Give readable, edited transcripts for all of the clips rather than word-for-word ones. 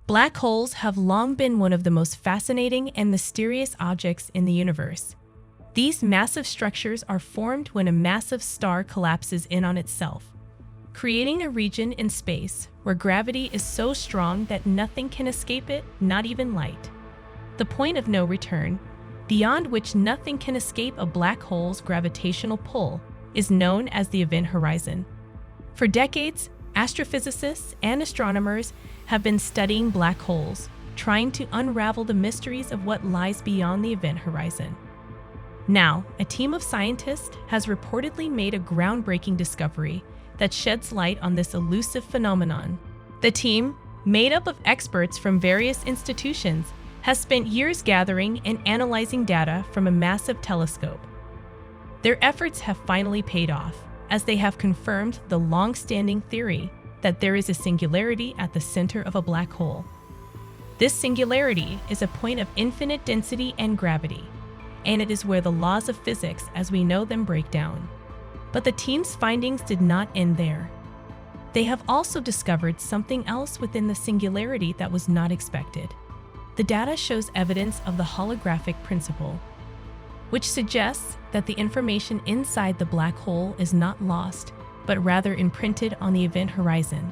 Black holes have long been one of the most fascinating and mysterious objects in the universe. These massive structures are formed when a massive star collapses in on itself, creating a region in space where gravity is so strong that nothing can escape it, not even light. The point of no return, beyond which nothing can escape a black hole's gravitational pull, is known as the event horizon. For decades, astrophysicists and astronomers have been studying black holes, trying to unravel the mysteries of what lies beyond the event horizon. Now, a team of scientists has reportedly made a groundbreaking discovery that sheds light on this elusive phenomenon. The team, made up of experts from various institutions, has spent years gathering and analyzing data from a massive telescope. Their efforts have finally paid off, as they have confirmed the long-standing theory that there is a singularity at the center of a black hole. This singularity is a point of infinite density and gravity, and it is where the laws of physics as we know them break down. But the team's findings did not end there. They have also discovered something else within the singularity that was not expected. The data shows evidence of the holographic principle, which suggests that the information inside the black hole is not lost, but rather imprinted on the event horizon.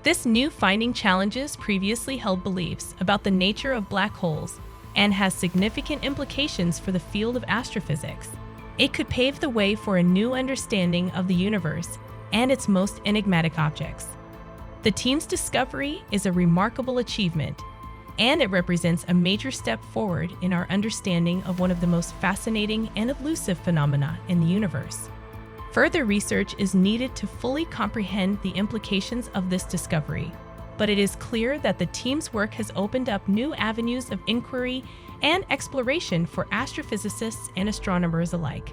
This new finding challenges previously held beliefs about the nature of black holes and has significant implications for the field of astrophysics. It could pave the way for a new understanding of the universe and its most enigmatic objects. The team's discovery is a remarkable achievement, and it represents a major step forward in our understanding of one of the most fascinating and elusive phenomena in the universe. Further research is needed to fully comprehend the implications of this discovery, but it is clear that the team's work has opened up new avenues of inquiry and exploration for astrophysicists and astronomers alike.